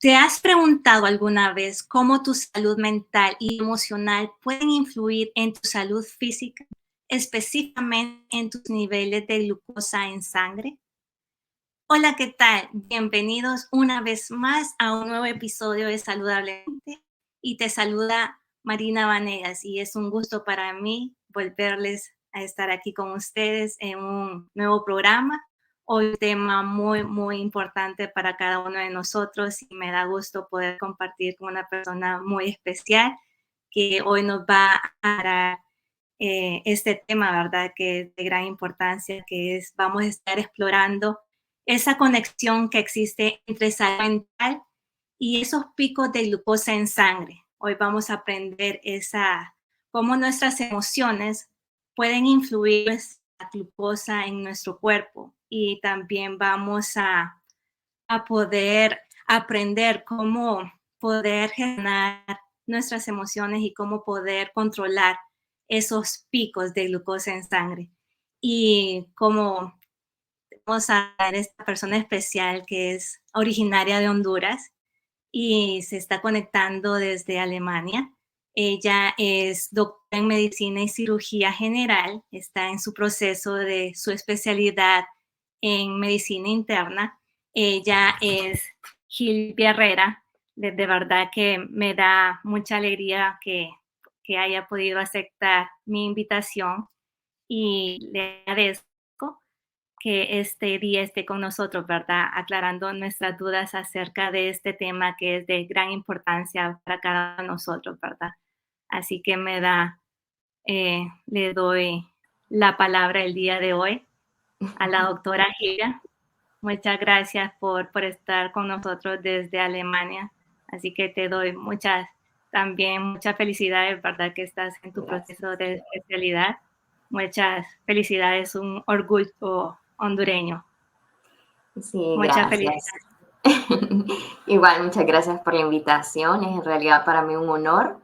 ¿Te has preguntado alguna vez cómo tu salud mental y emocional pueden influir en tu salud física, específicamente en tus niveles de glucosa en sangre? Hola, ¿qué tal? Bienvenidos una vez más a un nuevo episodio de Saludablemente y te saluda Marina Vanegas y es un gusto para mí volverles a estar aquí con ustedes en un nuevo programa. Hoy un tema muy importante para cada uno de nosotros y me da gusto poder compartir con una persona muy especial que hoy nos va a dar este tema, ¿verdad? Que es de gran importancia, que es, vamos a estar explorando esa conexión que existe entre salud mental y esos picos de glucosa en sangre. Hoy vamos a aprender cómo nuestras emociones pueden influir la glucosa en nuestro cuerpo y también vamos a poder aprender cómo poder gestionar nuestras emociones y cómo poder controlar esos picos de glucosa en sangre. Y como vamos a ver esta persona especial que es originaria de Honduras y se está conectando desde Alemania. Ella es doctora en medicina y cirugía general, está en su proceso de su especialidad en medicina interna. Ella es Gil Herrera. De verdad que me da mucha alegría que haya podido aceptar mi invitación y le agradezco que este día esté con nosotros, ¿verdad? Aclarando nuestras dudas acerca de este tema que es de gran importancia para cada uno de nosotros, ¿verdad? Así que le doy la palabra el día de hoy a la doctora Gira. Muchas gracias por estar con nosotros desde Alemania. Así que te doy muchas felicidades, ¿verdad? Que estás en tu Gracias. proceso de especialidad. Muchas felicidades, un orgullo hondureño. Sí, Muchas gracias. felicidades. Igual, muchas gracias por la invitación. Es en realidad para mí un honor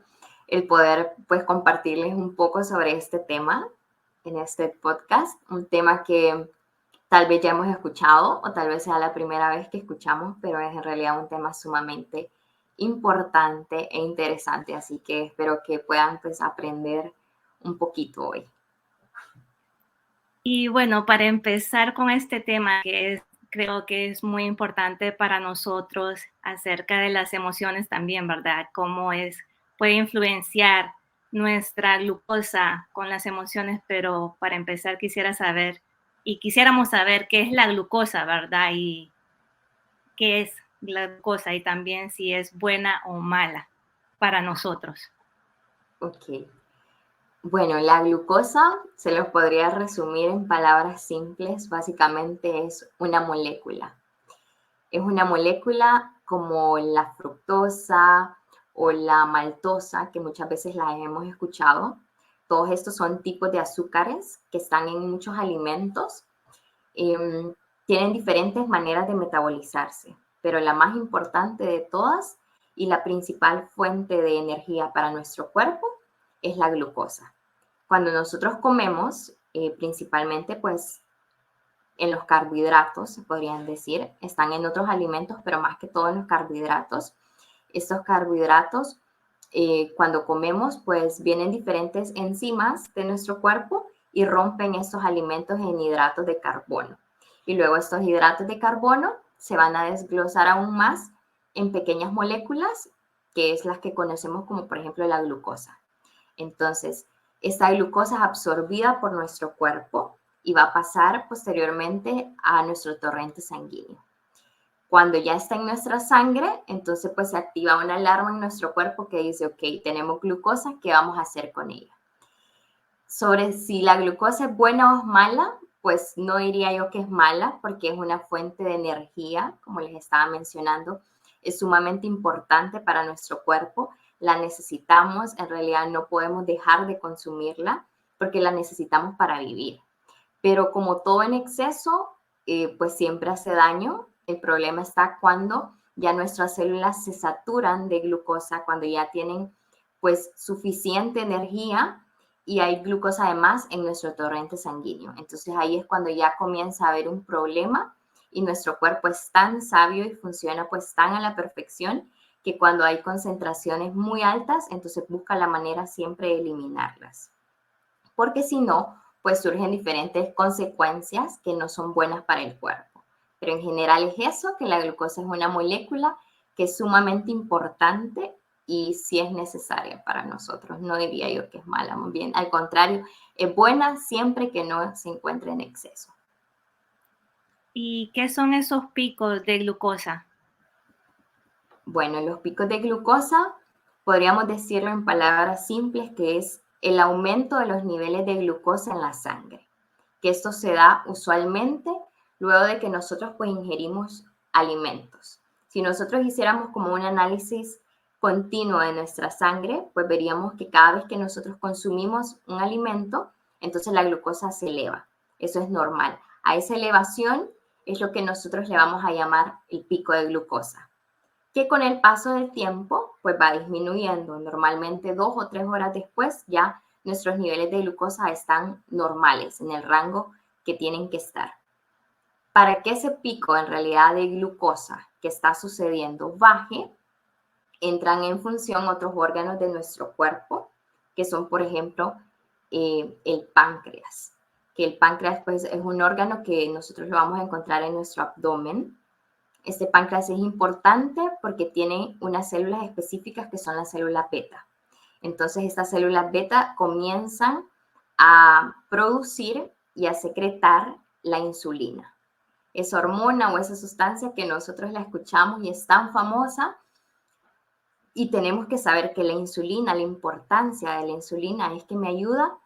el poder pues compartirles un poco sobre este tema en este podcast, un tema que tal vez ya hemos escuchado o tal vez sea la primera vez que escuchamos, pero es en realidad un tema sumamente importante e interesante, así que espero que puedan pues aprender un poquito hoy. Y bueno, para empezar con este tema creo que es muy importante para nosotros acerca de las emociones también, ¿verdad? Puede influenciar nuestra glucosa con las emociones, pero para empezar quisiéramos saber qué es la glucosa, ¿verdad? Y qué es la glucosa y también si es buena o mala para nosotros. Ok. Bueno, la glucosa se los podría resumir en palabras simples. Básicamente es una molécula. Es una molécula como la fructosa o la maltosa, que muchas veces la hemos escuchado. Todos estos son tipos de azúcares que están en muchos alimentos. Tienen diferentes maneras de metabolizarse, pero la más importante de todas y la principal fuente de energía para nuestro cuerpo es la glucosa. Cuando nosotros comemos, principalmente pues en los carbohidratos, se podrían decir, están en otros alimentos, pero más que todo en los carbohidratos. Estos carbohidratos, cuando comemos, pues vienen diferentes enzimas de nuestro cuerpo y rompen estos alimentos en hidratos de carbono. Y luego estos hidratos de carbono se van a desglosar aún más en pequeñas moléculas, que es las que conocemos como por ejemplo la glucosa. Entonces, esta glucosa es absorbida por nuestro cuerpo y va a pasar posteriormente a nuestro torrente sanguíneo. Cuando ya está en nuestra sangre, entonces pues se activa una alarma en nuestro cuerpo que dice, ok, tenemos glucosa, ¿qué vamos a hacer con ella? Sobre si la glucosa es buena o es mala, pues no diría yo que es mala porque es una fuente de energía, como les estaba mencionando, es sumamente importante para nuestro cuerpo, la necesitamos, en realidad no podemos dejar de consumirla porque la necesitamos para vivir. Pero como todo en exceso, pues siempre hace daño. El problema está cuando ya nuestras células se saturan de glucosa, cuando ya tienen pues suficiente energía y hay glucosa además en nuestro torrente sanguíneo. Entonces ahí es cuando ya comienza a haber un problema y nuestro cuerpo es tan sabio y funciona pues tan a la perfección que cuando hay concentraciones muy altas, entonces busca la manera siempre de eliminarlas. Porque si no, pues surgen diferentes consecuencias que no son buenas para el cuerpo. Pero en general es eso, que la glucosa es una molécula que es sumamente importante y sí es necesaria para nosotros. No diría yo que es mala, muy bien, al contrario, es buena siempre que no se encuentre en exceso. ¿Y qué son esos picos de glucosa? Bueno, los picos de glucosa podríamos decirlo en palabras simples que es el aumento de los niveles de glucosa en la sangre, que esto se da usualmente luego de que nosotros pues ingerimos alimentos. Si nosotros hiciéramos como un análisis continuo de nuestra sangre, pues veríamos que cada vez que nosotros consumimos un alimento, entonces la glucosa se eleva. Eso es normal. A esa elevación es lo que nosotros le vamos a llamar el pico de glucosa, que con el paso del tiempo pues va disminuyendo. Normalmente 2 o 3 horas después ya nuestros niveles de glucosa están normales, en el rango que tienen que estar. Para que ese pico en realidad de glucosa que está sucediendo baje, entran en función otros órganos de nuestro cuerpo, que son, por ejemplo, el páncreas, que el páncreas pues, es un órgano que nosotros lo vamos a encontrar en nuestro abdomen. Este páncreas es importante porque tiene unas células específicas que son las células beta. Entonces, estas células beta comienzan a producir y a secretar la insulina. Esa hormona o esa sustancia que nosotros la escuchamos y es tan famosa, y tenemos que saber que la insulina, la importancia de la insulina es que me ayuda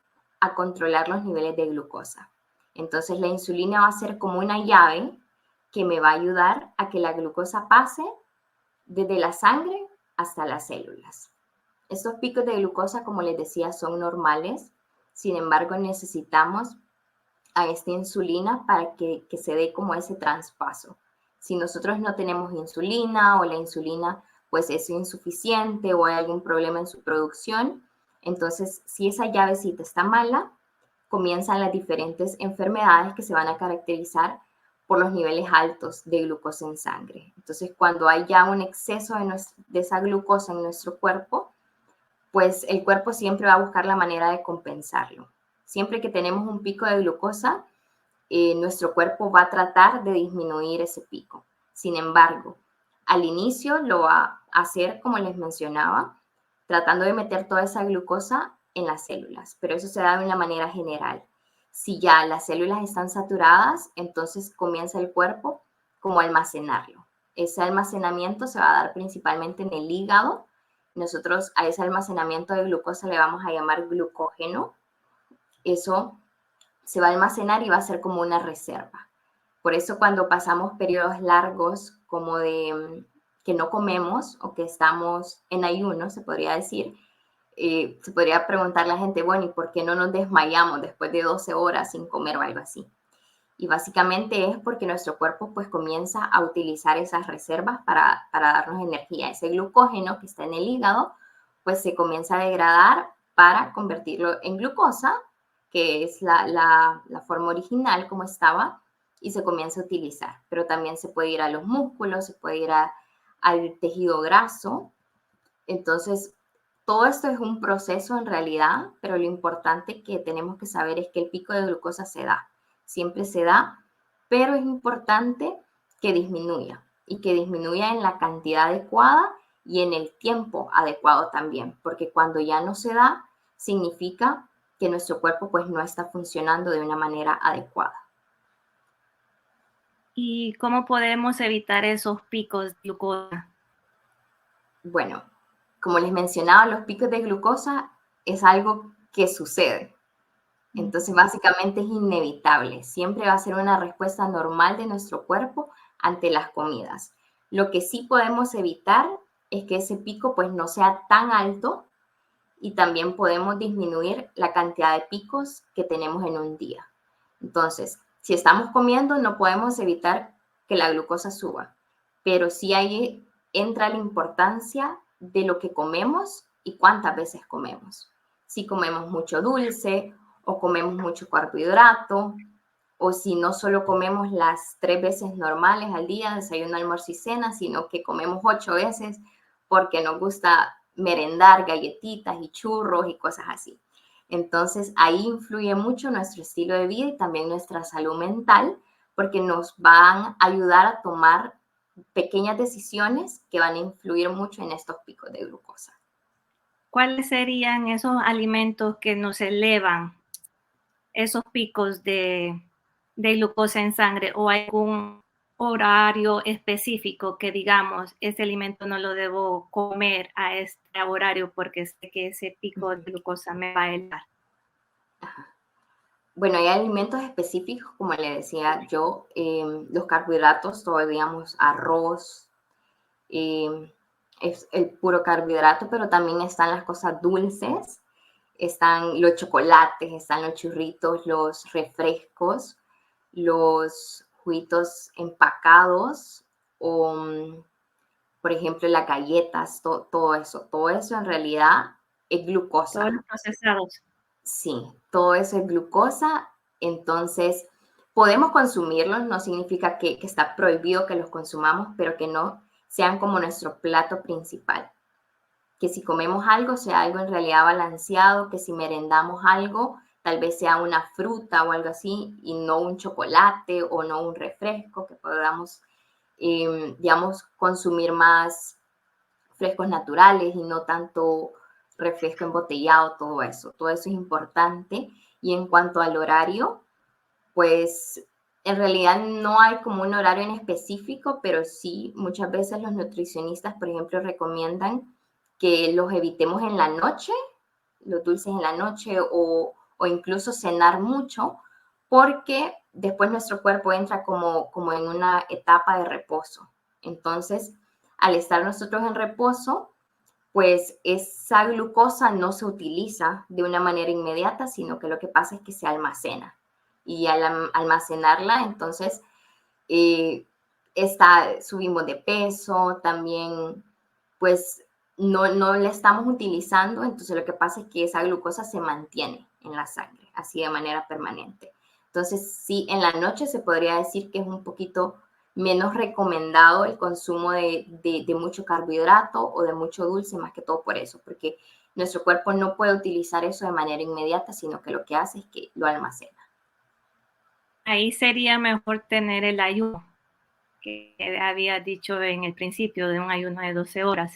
a controlar los niveles de glucosa. Entonces, la insulina va a ser como una llave que me va a ayudar a que la glucosa pase desde la sangre hasta las células. Estos picos de glucosa, como les decía, son normales. Sin embargo, necesitamos a esta insulina para que se dé como ese traspaso. Si nosotros no tenemos insulina o la insulina pues es insuficiente o hay algún problema en su producción, entonces si esa llavecita está mala, comienzan las diferentes enfermedades que se van a caracterizar por los niveles altos de glucosa en sangre. Entonces, cuando hay ya un exceso de esa glucosa en nuestro cuerpo, pues el cuerpo siempre va a buscar la manera de compensarlo. Siempre que tenemos un pico de glucosa, nuestro cuerpo va a tratar de disminuir ese pico. Sin embargo, al inicio lo va a hacer, como les mencionaba, tratando de meter toda esa glucosa en las células, pero eso se da de una manera general. Si ya las células están saturadas, entonces comienza el cuerpo como a almacenarlo. Ese almacenamiento se va a dar principalmente en el hígado. Nosotros a ese almacenamiento de glucosa le vamos a llamar glucógeno. Eso se va a almacenar y va a ser como una reserva. Por eso cuando pasamos periodos largos como de que no comemos o que estamos en ayuno, se podría decir, se podría preguntar la gente, bueno, ¿y por qué no nos desmayamos después de 12 horas sin comer o algo así? Y básicamente es porque nuestro cuerpo pues comienza a utilizar esas reservas para darnos energía. Ese glucógeno que está en el hígado pues se comienza a degradar para convertirlo en glucosa, que es la forma original como estaba, y se comienza a utilizar. Pero también se puede ir a los músculos, se puede ir al tejido graso. Entonces, todo esto es un proceso en realidad, pero lo importante que tenemos que saber es que el pico de glucosa se da, siempre se da, pero es importante que disminuya y que disminuya en la cantidad adecuada y en el tiempo adecuado también, porque cuando ya no se da, significa que nuestro cuerpo pues no está funcionando de una manera adecuada. ¿Y cómo podemos evitar esos picos de glucosa? Bueno, como les mencionaba, los picos de glucosa es algo que sucede. Entonces, básicamente es inevitable. Siempre va a ser una respuesta normal de nuestro cuerpo ante las comidas. Lo que sí podemos evitar es que ese pico pues no sea tan alto y también podemos disminuir la cantidad de picos que tenemos en un día. Entonces, si estamos comiendo, no podemos evitar que la glucosa suba, pero sí ahí entra la importancia de lo que comemos y cuántas veces comemos. Si comemos mucho dulce o comemos mucho carbohidrato o si no solo comemos las 3 veces normales al día, desayuno, almuerzo y cena, sino que comemos 8 veces porque nos gusta merendar galletitas y churros y cosas así. Entonces ahí influye mucho nuestro estilo de vida y también nuestra salud mental, porque nos van a ayudar a tomar pequeñas decisiones que van a influir mucho en estos picos de glucosa. ¿Cuáles serían esos alimentos que nos elevan esos picos de glucosa en sangre, o hay algún horario específico que digamos, ese alimento no lo debo comer a este horario porque sé que ese pico de glucosa me va a elevar? Bueno, hay alimentos específicos, como le decía yo, los carbohidratos, todo, digamos, arroz, es el puro carbohidrato, pero también están las cosas dulces, están los chocolates, están los churritos, los refrescos, los juguitos empacados, o, por ejemplo, las galletas, todo eso en realidad es Todos glucosa. los procesados. Sí, todo eso es glucosa, entonces podemos consumirlos, no significa que está prohibido que los consumamos, pero que no sean como nuestro plato principal. Que si comemos algo, sea algo en realidad balanceado, que si merendamos algo, tal vez sea una fruta o algo así, y no un chocolate o no un refresco, que podamos, digamos, consumir más frescos naturales y no tanto refresco embotellado, todo eso es importante. Y en cuanto al horario, pues en realidad no hay como un horario en específico, pero sí muchas veces los nutricionistas, por ejemplo, recomiendan que los evitemos en la noche, los dulces en la noche o incluso cenar mucho, porque después nuestro cuerpo entra como en una etapa de reposo. Entonces, al estar nosotros en reposo, pues esa glucosa no se utiliza de una manera inmediata, sino que lo que pasa es que se almacena. Y al almacenarla, entonces, subimos de peso, también, pues, no la estamos utilizando, entonces lo que pasa es que esa glucosa se mantiene en la sangre, así de manera permanente. Entonces, sí, en la noche se podría decir que es un poquito menos recomendado el consumo de mucho carbohidrato o de mucho dulce, más que todo por eso, porque nuestro cuerpo no puede utilizar eso de manera inmediata, sino que lo que hace es que lo almacena. Ahí sería mejor tener el ayuno que había dicho en el principio, de un ayuno de 12 horas.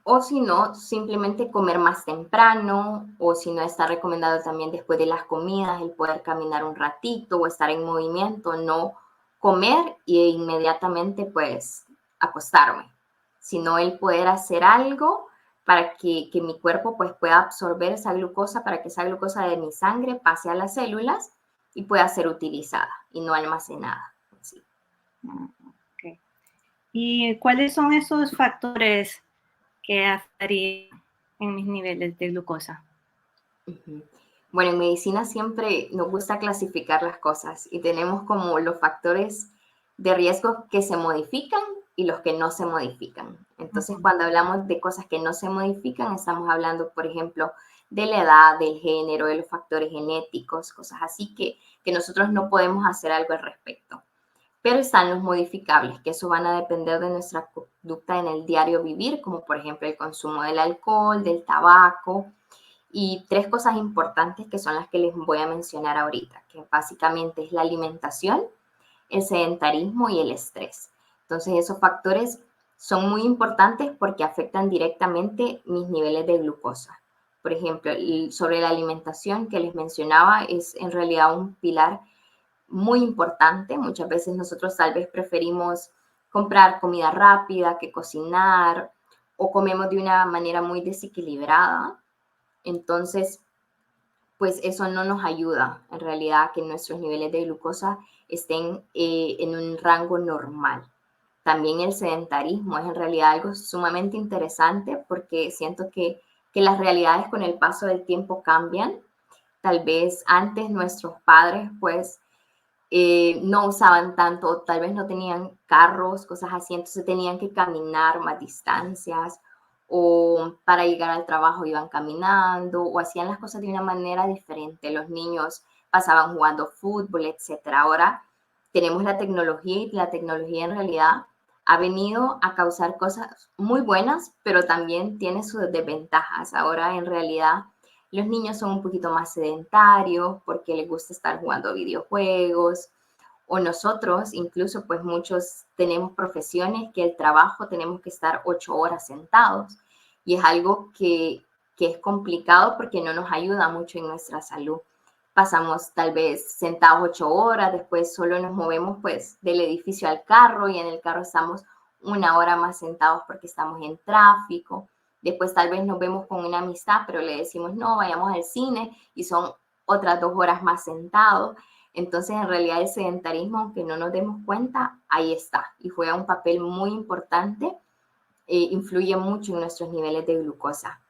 O si no, simplemente comer más temprano, o si no, está recomendado también después de las comidas el poder caminar un ratito o estar en movimiento, no comer e inmediatamente pues acostarme, sino el poder hacer algo para que mi cuerpo pues pueda absorber esa glucosa, para que esa glucosa de mi sangre pase a las células y pueda ser utilizada y no almacenada. Sí. Okay. ¿Y cuáles son esos factores que afectarían en mis niveles de glucosa? Ujú. Bueno, en medicina siempre nos gusta clasificar las cosas y tenemos como los factores de riesgo que se modifican y los que no se modifican. Entonces, cuando hablamos de cosas que no se modifican, estamos hablando, por ejemplo, de la edad, del género, de los factores genéticos, cosas así que nosotros no podemos hacer algo al respecto. Pero están los modificables, que eso van a depender de nuestra conducta en el diario vivir, como por ejemplo el consumo del alcohol, del tabaco, y 3 cosas importantes que son las que les voy a mencionar ahorita, que básicamente es la alimentación, el sedentarismo y el estrés. Entonces, esos factores son muy importantes porque afectan directamente mis niveles de glucosa. Por ejemplo, sobre la alimentación que les mencionaba, es en realidad un pilar muy importante. Muchas veces nosotros tal vez preferimos comprar comida rápida que cocinar, o comemos de una manera muy desequilibrada. Entonces, pues eso no nos ayuda en realidad a que nuestros niveles de glucosa estén en un rango normal. También el sedentarismo es en realidad algo sumamente interesante porque siento que las realidades con el paso del tiempo cambian. Tal vez antes nuestros padres pues no usaban tanto, tal vez no tenían carros, cosas así, entonces tenían que caminar más distancias, o para llegar al trabajo iban caminando o hacían las cosas de una manera diferente. Los niños pasaban jugando fútbol, etcétera. Ahora tenemos la tecnología y la tecnología en realidad ha venido a causar cosas muy buenas, pero también tiene sus desventajas. Ahora en realidad los niños son un poquito más sedentarios porque les gusta estar jugando videojuegos, o nosotros, incluso pues muchos tenemos profesiones que el trabajo tenemos que estar 8 horas sentados y es algo que es complicado porque no nos ayuda mucho en nuestra salud. Pasamos tal vez sentados 8 horas, después solo nos movemos pues del edificio al carro y en el carro estamos 1 hora más sentados porque estamos en tráfico. Después tal vez nos vemos con una amistad, pero le decimos no, vayamos al cine y son otras 2 horas más sentados. Entonces, en realidad el sedentarismo, aunque no nos demos cuenta, ahí está y juega un papel muy importante, influye mucho en nuestros niveles de glucosa.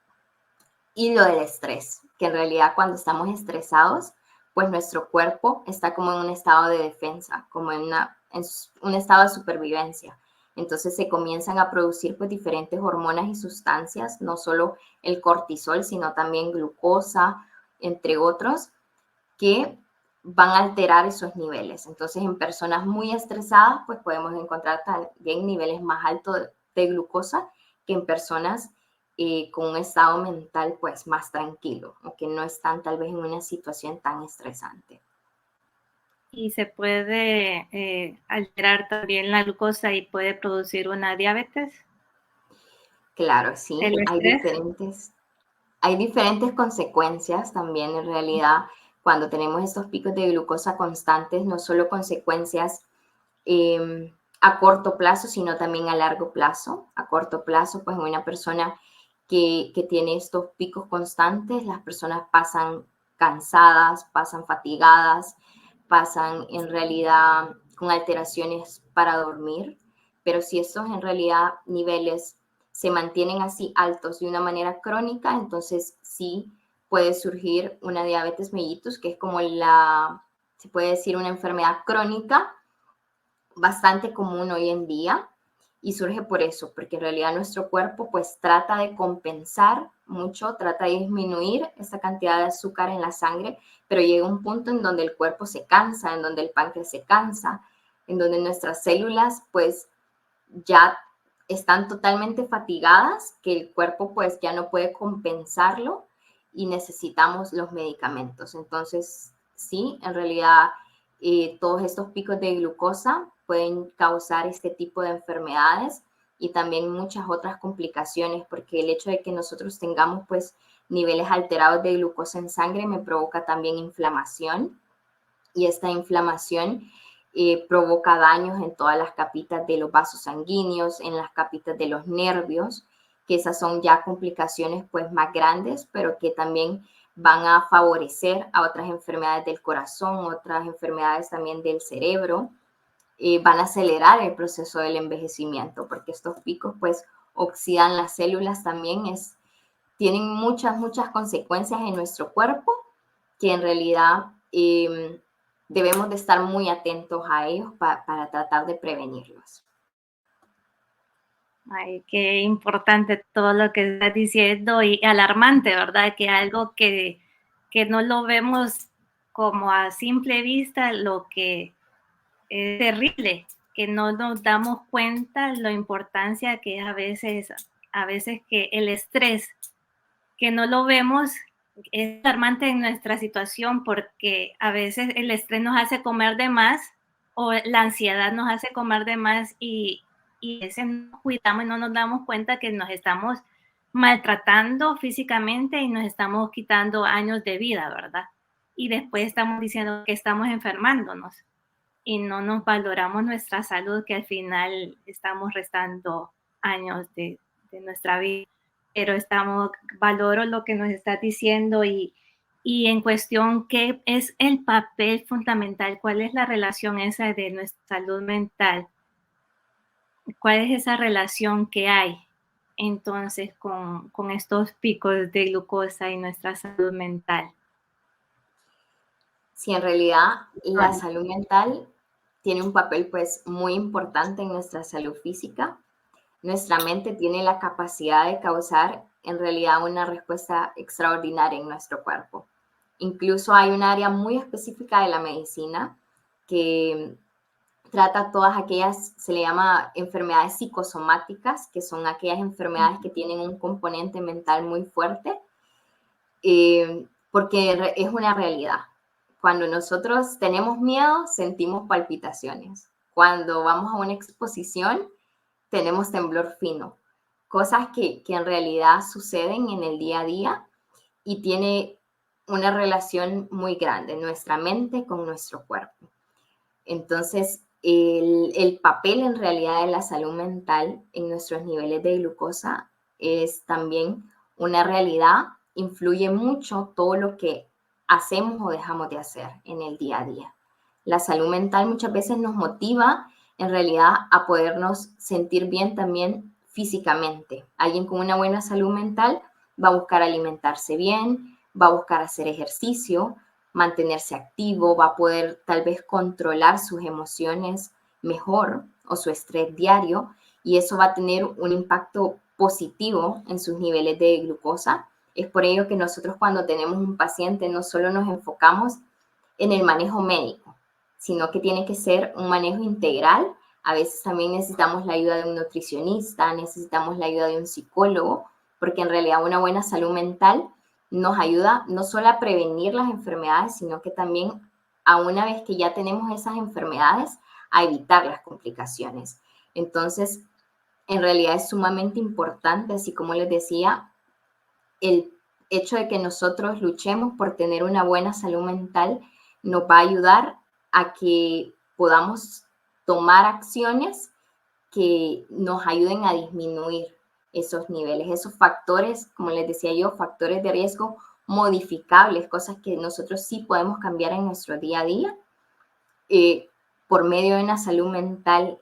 Y lo del estrés, que en realidad cuando estamos estresados, pues nuestro cuerpo está como en un estado de defensa, como en un estado de supervivencia. Entonces se comienzan a producir pues diferentes hormonas y sustancias, no solo el cortisol, sino también glucosa, entre otros, que van a alterar esos niveles. Entonces, en personas muy estresadas, pues podemos encontrar también niveles más altos de glucosa que en personas con un estado mental pues más tranquilo o que no están tal vez en una situación tan estresante. Y se puede alterar también la glucosa y puede producir una diabetes. Claro, sí, El estrés. hay diferentes consecuencias también en realidad cuando tenemos estos picos de glucosa constantes, no solo consecuencias a corto plazo, sino también a largo plazo. A corto plazo, pues una persona que tiene estos picos constantes, las personas pasan cansadas, pasan fatigadas, pasan en realidad con alteraciones para dormir, pero si estos en realidad niveles se mantienen así altos de una manera crónica, entonces sí puede surgir una diabetes mellitus, que es como se puede decir una enfermedad crónica bastante común hoy en día y surge por eso, porque en realidad nuestro cuerpo pues trata de compensar mucho, trata de disminuir esta cantidad de azúcar en la sangre, pero llega un punto en donde el cuerpo se cansa, en donde el páncreas se cansa, en donde nuestras células pues ya están totalmente fatigadas, que el cuerpo pues ya no puede compensarlo y necesitamos los medicamentos. Entonces, sí, en realidad todos estos picos de glucosa pueden causar este tipo de enfermedades y también muchas otras complicaciones, porque el hecho de que nosotros tengamos pues niveles alterados de glucosa en sangre me provoca también inflamación y esta inflamación provoca daños en todas las capitas de los vasos sanguíneos, en las capitas de los nervios, que esas son ya complicaciones pues más grandes, pero que también van a favorecer a otras enfermedades del corazón, otras enfermedades también del cerebro, van a acelerar el proceso del envejecimiento, porque estos picos pues oxidan las células también, tienen muchas consecuencias en nuestro cuerpo que en realidad debemos de estar muy atentos a ellos para tratar de prevenirlos. Ay, qué importante todo lo que estás diciendo y alarmante, ¿verdad? Que algo que no lo vemos como a simple vista, lo que es terrible, que no nos damos cuenta la importancia que es a veces que el estrés, que no lo vemos, es alarmante en nuestra situación porque a veces el estrés nos hace comer de más o la ansiedad nos hace comer de más y a veces no cuidamos y no nos damos cuenta que nos estamos maltratando físicamente y nos estamos quitando años de vida, ¿verdad? Y después estamos diciendo que estamos enfermándonos y no nos valoramos nuestra salud, que al final estamos restando años de nuestra vida. Pero valoro lo que nos está diciendo y en cuestión, ¿qué es el papel fundamental? ¿Cuál es la relación esa de nuestra salud mental? ¿Cuál es esa relación que hay entonces con estos picos de glucosa y nuestra salud mental? Sí, en realidad la salud mental tiene un papel pues muy importante en nuestra salud física. Nuestra mente tiene la capacidad de causar en realidad una respuesta extraordinaria en nuestro cuerpo. Incluso hay un área muy específica de la medicina que trata todas aquellas, se le llama enfermedades psicosomáticas, que son aquellas enfermedades que tienen un componente mental muy fuerte, porque es una realidad. Cuando nosotros tenemos miedo, sentimos palpitaciones. Cuando vamos a una exposición, tenemos temblor fino. Cosas que en realidad suceden en el día a día y tiene una relación muy grande, nuestra mente con nuestro cuerpo. Entonces, el papel en realidad de la salud mental en nuestros niveles de glucosa es también una realidad, influye mucho todo lo que hacemos o dejamos de hacer en el día a día. La salud mental muchas veces nos motiva en realidad a podernos sentir bien también físicamente. Alguien con una buena salud mental va a buscar alimentarse bien, va a buscar hacer ejercicio, mantenerse activo, va a poder tal vez controlar sus emociones mejor o su estrés diario y eso va a tener un impacto positivo en sus niveles de glucosa. Es por ello que nosotros cuando tenemos un paciente no solo nos enfocamos en el manejo médico, sino que tiene que ser un manejo integral. A veces también necesitamos la ayuda de un nutricionista, necesitamos la ayuda de un psicólogo, porque en realidad una buena salud mental nos ayuda no solo a prevenir las enfermedades, sino que también a una vez que ya tenemos esas enfermedades, a evitar las complicaciones. Entonces, en realidad es sumamente importante, así como les decía, el hecho de que nosotros luchemos por tener una buena salud mental nos va a ayudar a que podamos tomar acciones que nos ayuden a disminuir esos niveles, esos factores, como les decía yo, factores de riesgo modificables, cosas que nosotros sí podemos cambiar en nuestro día a día por medio de una salud mental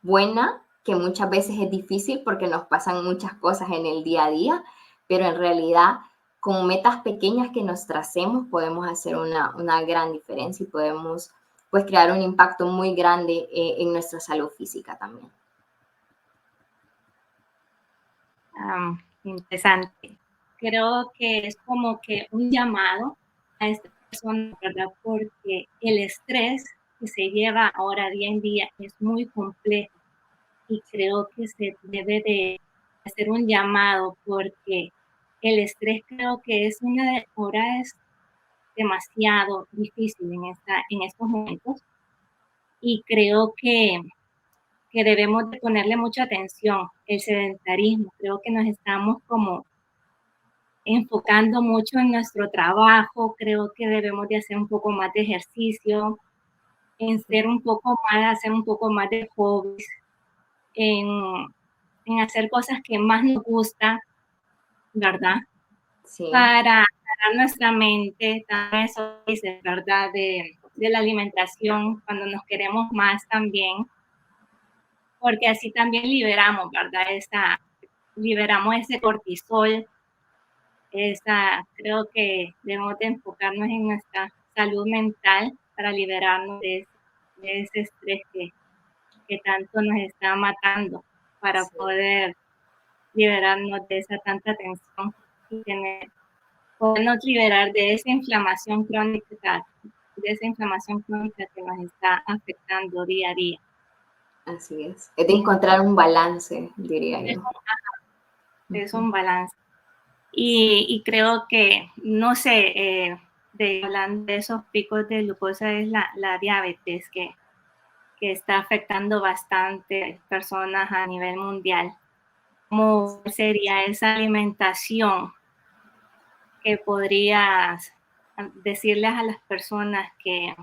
buena, que muchas veces es difícil porque nos pasan muchas cosas en el día a día, pero en realidad con metas pequeñas que nos tracemos podemos hacer una gran diferencia y podemos pues crear un impacto muy grande en nuestra salud física también. Interesante. Creo que es como que un llamado a esta persona, ¿verdad? Porque el estrés que se lleva ahora día en día es muy complejo y creo que se debe de hacer un llamado porque el estrés creo que es una de horas demasiado difícil en estos momentos y creo que debemos de ponerle mucha atención. El sedentarismo, creo que nos estamos como enfocando mucho en nuestro trabajo, creo que debemos de hacer un poco más de ejercicio, en ser un poco más, hacer un poco más de hobbies, en, en hacer cosas que más nos gusta, ¿verdad? Sí. Para nuestra mente, también eso dice, ¿verdad? De la alimentación, cuando nos queremos más también, porque así también liberamos, ¿verdad? Liberamos ese cortisol. Creo que debemos de enfocarnos en nuestra salud mental para liberarnos de ese estrés que tanto nos está matando, para Sí. poder liberarnos de esa tanta tensión y podernos liberar de esa inflamación crónica, que nos está afectando día a día. Así es. Es de encontrar un balance, diría yo. Es un balance. Y creo que, no sé, hablando de esos picos de glucosa, es la diabetes que está afectando bastante personas a nivel mundial. ¿Cómo sería esa alimentación que podrías decirles a las personas que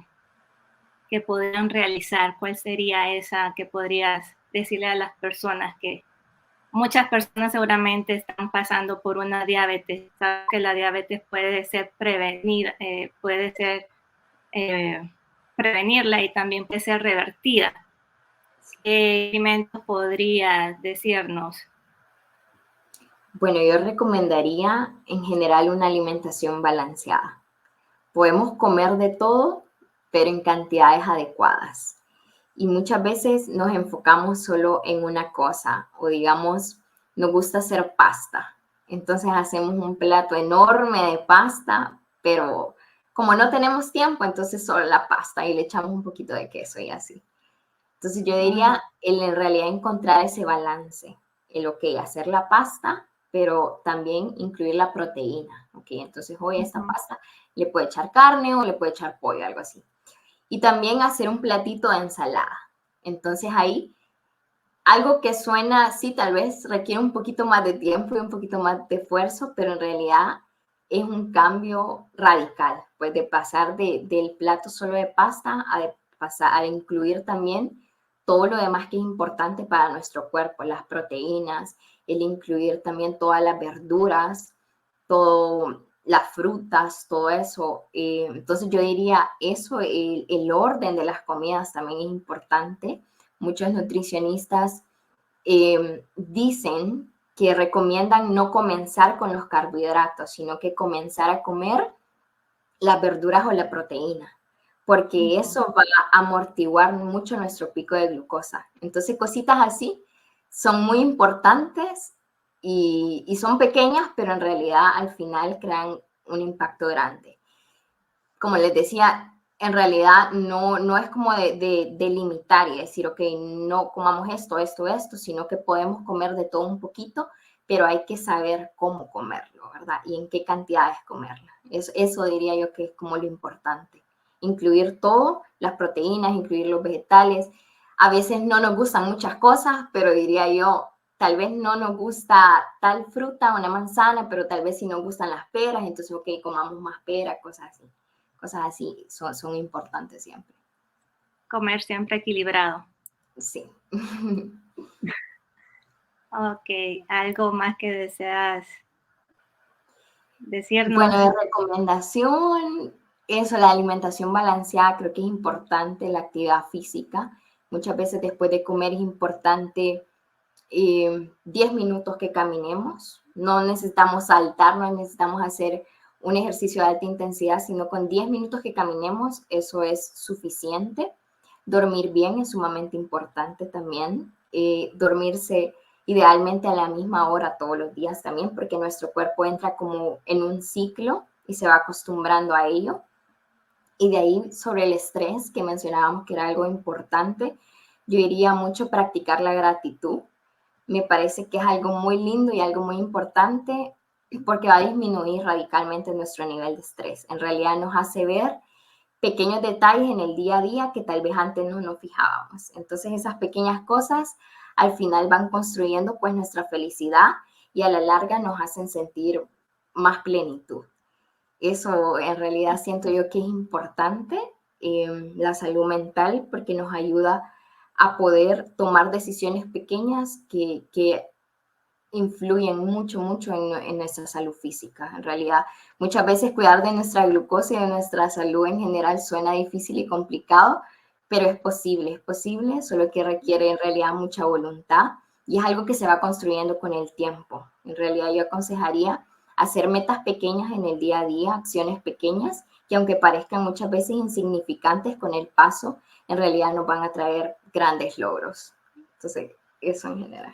podrían realizar? ¿Cuál sería esa que podrías decirle a las personas que muchas personas seguramente están pasando por una diabetes? Sabes que la diabetes puede ser prevenida, puede ser prevenirla y también puede ser revertida. ¿Qué alimentos podrías decirnos? Bueno, yo recomendaría en general una alimentación balanceada. Podemos comer de todo, pero en cantidades adecuadas. Y muchas veces nos enfocamos solo en una cosa o digamos, nos gusta hacer pasta. Entonces hacemos un plato enorme de pasta, pero como no tenemos tiempo, entonces solo la pasta y le echamos un poquito de queso y así. Entonces yo diría, en realidad encontrar ese balance, el ok, hacer la pasta, pero también incluir la proteína, ok, entonces hoy esta pasta le puede echar carne o le puede echar pollo, algo así. Y también hacer un platito de ensalada. Entonces ahí, algo que suena así, tal vez requiere un poquito más de tiempo y un poquito más de esfuerzo, pero en realidad es un cambio radical, pues de pasar del plato solo de pasta a incluir también todo lo demás que es importante para nuestro cuerpo, las proteínas, el incluir también todas las verduras, todo, las frutas, todo eso. Entonces yo diría eso, el orden de las comidas también es importante. Muchos nutricionistas dicen que recomiendan no comenzar con los carbohidratos, sino que comenzar a comer las verduras o la proteína, porque eso va a amortiguar mucho nuestro pico de glucosa. Entonces, cositas así son muy importantes y son pequeñas, pero en realidad al final crean un impacto grande. Como les decía, en realidad no es como de limitar y decir, ok, no comamos esto, sino que podemos comer de todo un poquito, pero hay que saber cómo comerlo, ¿verdad? Y en qué cantidades comerlo. Eso diría yo que es como lo importante. Incluir todo, las proteínas, incluir los vegetales. A veces no nos gustan muchas cosas, pero diría yo, tal vez no nos gusta tal fruta, una manzana, pero tal vez sí nos gustan las peras, entonces, ok, comamos más peras, cosas así. Cosas así son importantes siempre. Comer siempre equilibrado. Sí. Ok, ¿algo más que deseas decirnos? Bueno, de recomendación, eso, la alimentación balanceada, creo que es importante, la actividad física. Muchas veces después de comer es importante 10 minutos que caminemos. No necesitamos saltar, no necesitamos hacer un ejercicio de alta intensidad, sino con 10 minutos que caminemos, eso es suficiente. Dormir bien es sumamente importante también. Dormirse idealmente a la misma hora todos los días también, porque nuestro cuerpo entra como en un ciclo y se va acostumbrando a ello. Y de ahí sobre el estrés, que mencionábamos que era algo importante, yo diría mucho practicar la gratitud. Me parece que es algo muy lindo y algo muy importante porque va a disminuir radicalmente nuestro nivel de estrés. En realidad nos hace ver pequeños detalles en el día a día que tal vez antes no nos fijábamos. Entonces esas pequeñas cosas al final van construyendo pues nuestra felicidad y a la larga nos hacen sentir más plenitud. Eso en realidad siento yo que es importante, la salud mental, porque nos ayuda a poder tomar decisiones pequeñas que influyen mucho en nuestra salud física. En realidad, muchas veces cuidar de nuestra glucosa y de nuestra salud en general suena difícil y complicado, pero es posible, solo que requiere en realidad mucha voluntad y es algo que se va construyendo con el tiempo. En realidad yo aconsejaría hacer metas pequeñas en el día a día, acciones pequeñas, que aunque parezcan muchas veces insignificantes con el paso, en realidad nos van a traer grandes logros. Entonces, eso en general.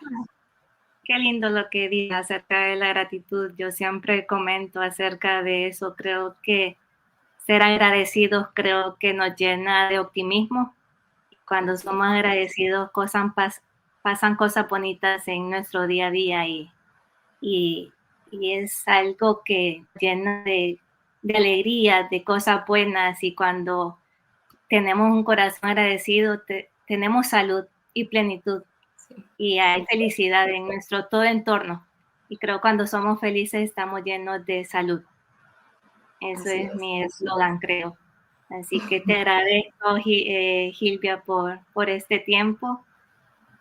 Qué lindo lo que dices acerca de la gratitud. Yo siempre comento acerca de eso. Creo que ser agradecidos creo que nos llena de optimismo. Cuando somos agradecidos pasan cosas bonitas en nuestro día a día y es algo que llena de alegría, de cosas buenas, y cuando tenemos un corazón agradecido, tenemos salud y plenitud y hay felicidad en nuestro todo entorno. Y creo que cuando somos felices estamos llenos de salud. Eso es mi eslogan, creo. Así que te agradezco, Gilbia, por este tiempo.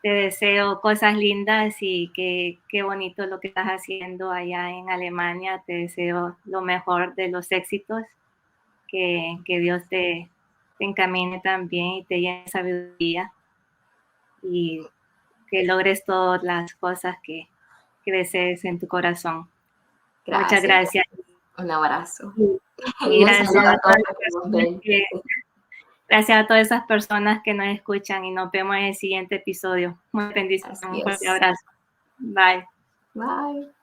Te deseo cosas lindas y qué bonito lo que estás haciendo allá en Alemania. Te deseo lo mejor de los éxitos, que Dios te encamine también y te llene de sabiduría y que logres todas las cosas que desees en tu corazón. Muchas gracias. Un abrazo. Y gracias a todas esas personas que nos escuchan y nos vemos en el siguiente episodio. Muy bendición. Un fuerte abrazo. Bye. Bye.